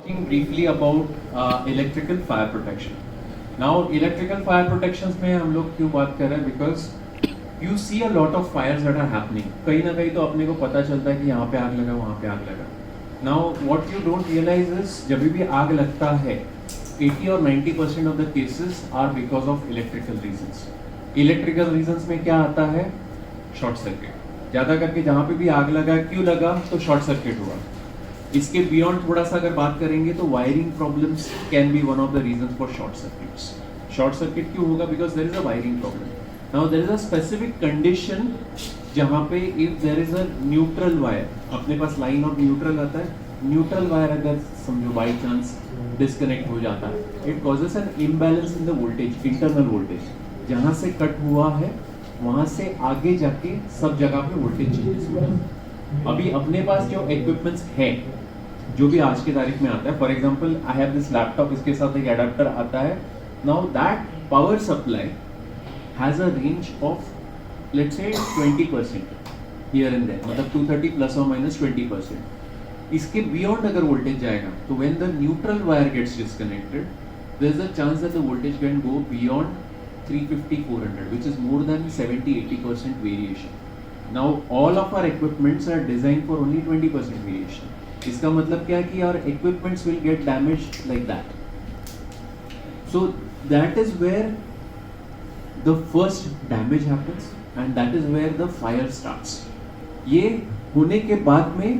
Talking briefly about electrical fire protection. Now, electrical fire protections में हम लोग क्यों बात कर रहे हैं? Because you see a lot of fires that are happening. कहीं ना कहीं तो अपने को पता चलता है कि यहाँ पे आग लगा, वहाँ पे आग लगा. Now, what you don't realize is जब भी आग लगता है, 80 और 90% of the cases are because of electrical reasons. Electrical reasons में क्या आता है? Short circuit. ज़्यादा करके जहाँ पे भी आग लगा, क्यों लगा? तो short circuit हुआ. इसके बियॉन्ड थोड़ा सा अगर बात करेंगे तो wiring problems can be one of the reasons for short circuits. Short circuit क्यों होगा? Because there is a wiring problem. Now there is a specific condition जहाँ पे if there is a neutral wire, अपने पास line of neutral आता है, neutral wire अगर समझो बाई चांस डिस्कनेक्ट हो जाता है, it causes an imbalance in the voltage, internal voltage. जहाँ से कट हुआ है वहाँ से आगे जाके सब जगह पे वोल्टेज चेंजेस हुआ है. अभी अपने पास जो इक्विपमेंट्स है, जो भी आज की तारीख में आता है, for example I have this laptop, इसके साथ एक एडाप्टर आता है. Now that power supply has a range of let's say 20% here and there, मतलब 230 प्लस और माइनस 20%. इसके बियॉन्ड अगर वोल्टेज जाएगा तो when the neutral wire gets disconnected, there is a chance that the voltage can go beyond 350-400, which is more than 70-80% variation. Now all of our equipments are designed for only 20% variation. इसका मतलब क्या है कि our equipments will get damaged like that. So that is where the first damage happens and that is where the fire starts. ये होने के बाद में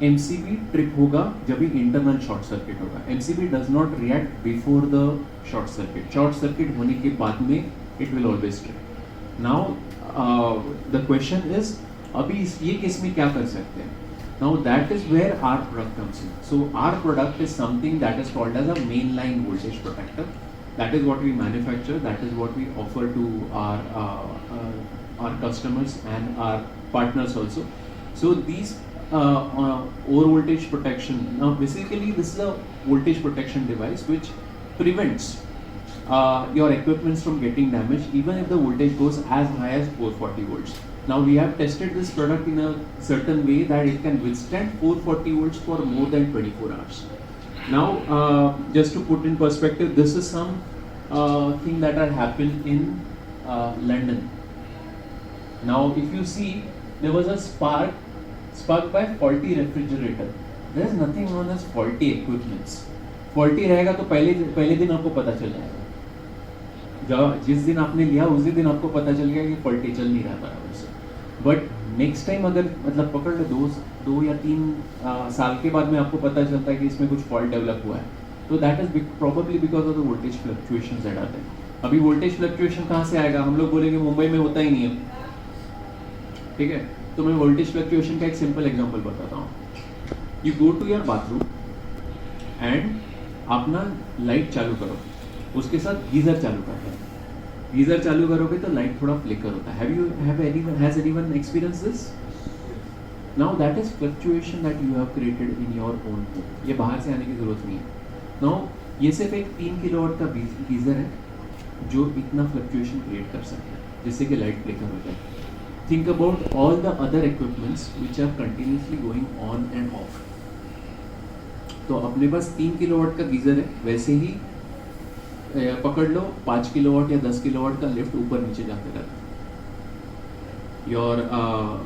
MCB ट्रिप होगा जब भी इंटरनल शॉर्ट सर्किट होगा. MCB does not react before the short circuit. Short circuit होने के बाद में it will always trip. Now the question is, अभी ये केस में क्या कर सकते हैं? Now that is where our product comes in. So our product is something that is called as a mainline voltage protector. That is what we manufacture. That is what we offer to our customers and our partners also. So these over voltage protection. Now basically this is a voltage protection device which prevents your equipments from getting damaged even if the voltage goes as high as 440 volts. Now we have tested this product in a certain way that it can withstand 440 volts for more than 24 hours. Now just to put in perspective, this is some thing that had happened in London. Now if you see, there was a spark by faulty refrigerator. There is nothing known as faulty equipments. Faulty रहेगा तो पहले दिन आपको पता चल जाएगा. जिस दिन आपने लिया उसी दिन आपको पता चल गया कि फॉल्टी चल नहीं रहा बराबर से. बट नेक्स्ट टाइम अगर मतलब पकड़ लो 2 या 3 साल के बाद में आपको पता चलता है कि इसमें कुछ फॉल्ट डेवलप हुआ है, तो that is probably because of the voltage fluctuations that आते हैं. अभी वोल्टेज फ्लक्चुएशन कहाँ से आएगा? हम लोग बोलेंगे मुंबई में होता ही नहीं है, ठीक है. तो मैं वोल्टेज फ्लक्चुएशन का एक सिंपल एग्जाम्पल बताता हूँ. You go to your bathroom and अपना लाइट चालू करो, उसके साथ गीजर चालू करते हैं. गीजर चालू करोगे तो लाइट थोड़ा फ्लिकर होता है. Has anyone experienced this? Now that is fluctuation that you have created in your own home. ये बाहर से आने की जरूरत नहीं है. Now ये सिर्फ एक 3 किलोवाट का गीजर है जो इतना फ्लक्चुएशन क्रिएट कर सकता है जिससे कि लाइट फ्लिकर हो जाए. Think about all the other equipments which are continuously going on and off. तो अपने पास 3 किलोवाट का गीजर है, वैसे ही पकड़ लो 5 किलोवाट या 10 किलोवाट का लिफ्ट ऊपर नीचे जाते रहता है. योर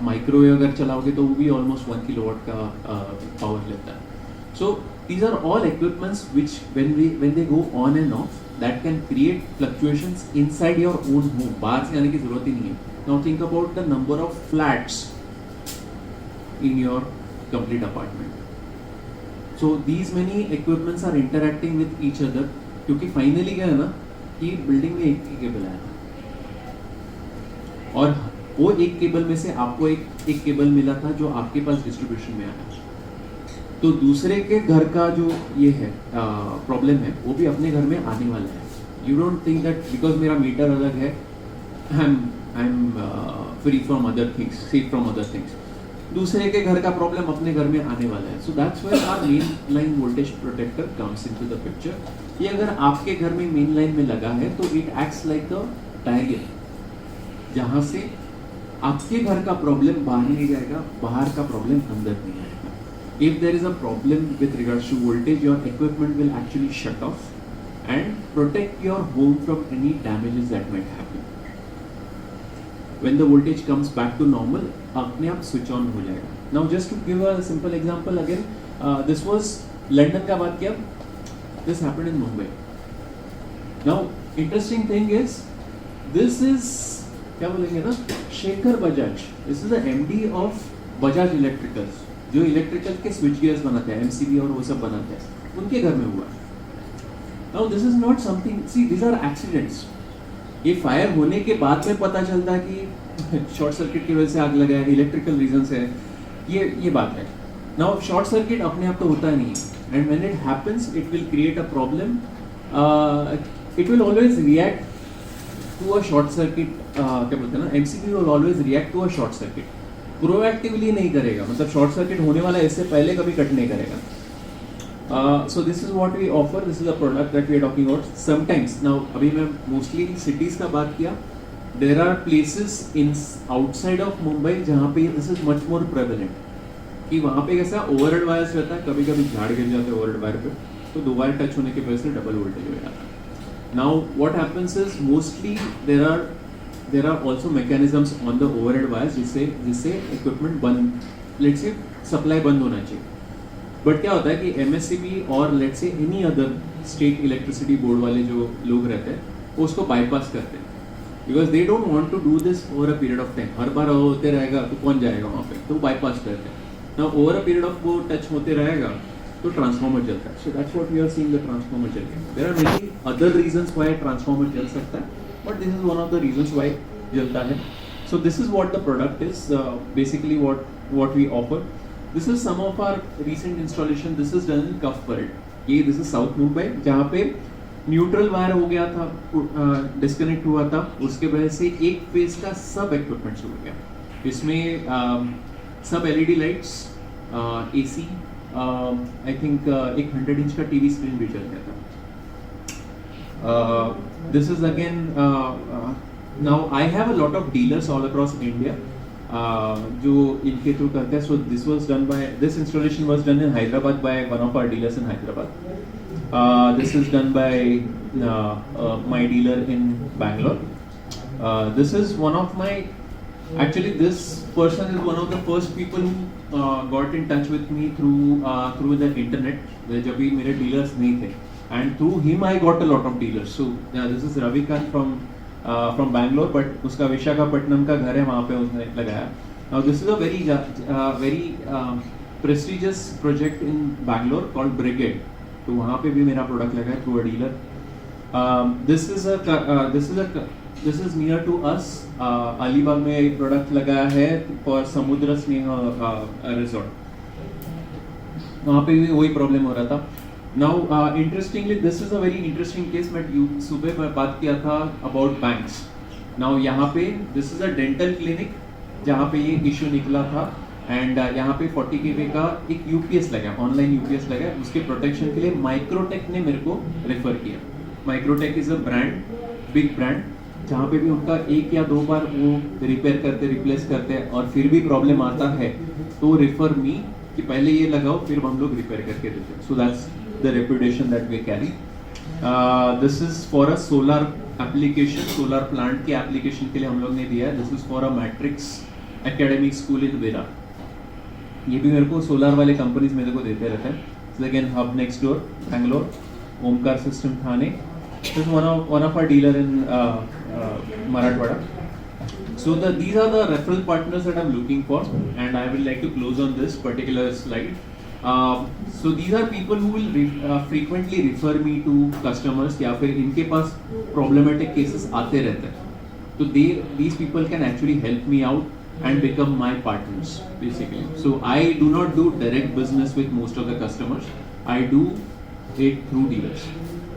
माइक्रोवेव अगर चलाओगे तो वो भी ऑलमोस्ट 1 किलोवाट का पावर लेता है. So these are all equipments which when they go on and off that can create fluctuations inside your own home. बाहर से आने की जरूरत ही नहीं है. Now think about the number of flats in your complete apartment. So these many equipments are interacting with each other, क्योंकि finally क्या है ना कि बिल्डिंग में एक ही केबल आया और वो एक केबल में से आपको एक केबल मिला था जो आपके पास डिस्ट्रीब्यूशन में आया. तो दूसरे के घर का जो ये है प्रॉब्लम है वो भी अपने घर में आने वाला है. You don't think that because मेरा मीटर अलग है I am free from other things, safe from other things. दूसरे के घर का प्रॉब्लम अपने घर में आने वाला है. So that's where our main line voltage protector comes into the picture. ये अगर आपके घर में मेन लाइन में लगा है तो it acts like a barrier, जहाँ से आपके घर का प्रॉब्लम बाहर नहीं जाएगा, बाहर का प्रॉब्लम अंदर नहीं आएगा. if there is a problem with regards to voltage, your equipment will actually shut off and protect your home from any damages that might happen. When the voltage comes back to normal, अपने आप switch on हो जाएगा. Now just to give a simple example again, this was London का बात किया, this happened in Mumbai. Now interesting thing is, this is क्या बोलेंगे ना, Shekhar Bajaj. This is the MD of Bajaj Electricals, जो इलेक्ट्रिकल के स्विच गियर्स बनाते हैं, MCB और वो सब बनाते हैं, उनके घर में हुआ. Now this is not something, see these are accidents. ये फायर होने के बाद में पता चलता है कि शॉर्ट सर्किट की वजह से आग लगा है, इलेक्ट्रिकल रीजन से, ये बात है. नाउ शॉर्ट सर्किट अपने आप तो होता नहीं है, and when it happens it will create a problem. It will always react to a short circuit. क्या बोलते हैं ना, MCB will always react to a short circuit. Proactively नहीं करेगा, मतलब शॉर्ट सर्किट होने वाला इससे पहले कभी कट नहीं करेगा. So this is what we offer. This is a product that we are talking about. Sometimes now, अभी मैं mostly cities का बात किया. There are places in outside of Mumbai जहाँ पे this is much more prevalent. कि वहाँ पे कैसा overhead wires रहता है, कभी-कभी झाड़ गिर जाते हैं overhead wire पे, तो दो वायर टच होने की वजह से डबल वोल्टेज हो जाता है. Now what happens is mostly there are also mechanisms on the overhead wires जिससे equipment बंद, let's say supply बंद होना चाहिए. बट क्या होता है कि एमएससीबी और let's say any other state electricity board वाले जो लोग रहते हैं वो उसको बाईपास करते हैं, because they don't want to do this over a period of time. हर बार होते रहेगा तो कौन जाएगा वहाँ पे, तो बाईपास करते हैं. ना ओवर अ पीरियड ऑफ वो टच होते रहेगा तो ट्रांसफॉर्मर जलता है. So that's what we are seeing, the transformer जल गया. There are many other reasons why transformer जल सकता है, but this is one of the reasons why जलता है. So this is what the product is, basically what we offer. This is some of our recent installation. This is done in Cuff Parade. This is South Mumbai, जहाँ पे neutral wire हो गया था, disconnect हुआ था, उसके वजह से एक फेज का सब इक्विपमेंट हो गया. इसमें सब LED lights, AC, I think एक 100 इंच का टीवी स्क्रीन भी चल गया था. This is again, now I have a lot of dealers all across India जो इनके थ्रू करते हैं. So this was done by, this installation was done in Hyderabad by one of our dealers in Hyderabad. This is done by my dealer in Bangalore. This is one of my, actually this person is one of the first people who got in touch with me through the internet, जब भी मेरे dealers नहीं थे, and through him I got a lot of dealers. So this is Ravikant from Bangalore, but उसका विशाखापट्टनम का घर है, वहाँ पे उसने लगाया. Now this is a very prestigious project in Bangalore called Brigade. तो वहाँ पे भी मेरा प्रोडक्ट लगा है through a dealer. This is near to us. Alibag में एक प्रोडक्ट लगाया है for समुद्र स्नेह रिजॉर्ट. वहाँ पे भी वही प्रॉब्लम हो रहा था. Now, interestingly, this is a very interesting case. मैं सुबह में बात किया था about banks. Now यहाँ पे this is a dental clinic जहाँ पे ये इशू निकला था, एंड यहाँ पे 40 kV का एक यूपीएस लगा, ऑनलाइन यूपीएस लगा. उसके प्रोटेक्शन के लिए माइक्रोटेक ने मेरे को रेफर किया. Microtek is a brand, big brand, जहाँ पे भी उनका एक या दो बार वो रिपेयर करते, रिप्लेस करते हैं, और फिर भी प्रॉब्लम आता है तो रेफर मी कि पहले ये लगाओ फिर हम लोग रिपेयर करके देते हैं. So that's the reputation that we carry. This is for a solar application, solar plant के application के लिए हम लोग ने दिया है. This is for a Matrix Academic School in Virar. ये भी मेरे को सोलर वाले कंपनीज मेरे को देते रहते हैं. So again, Hub Next Door, Bangalore, Omkar System Thane. This is one of our dealer in Marathwada. So these are the referral partners that I'm looking for, and I will like to close on this particular slide. So these are people who will frequently refer me to customers, या फिर इनके पास problematic cases आते रहते हैं, तो these people can actually help me out and become my partners basically. So I do not do direct business with most of the customers. I do it through dealers.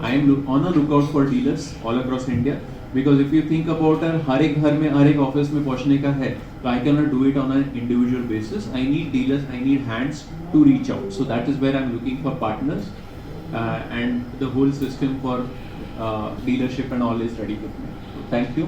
I am on a lookout for dealers all across India, because if you think about it, हर एक घर में, हर एक office में पहुंचने का है, तो I cannot do it on an individual basis. I need dealers, I need hands to reach out. So that is where I'm looking for partners, and the whole system for dealership and all is ready with me. So thank you.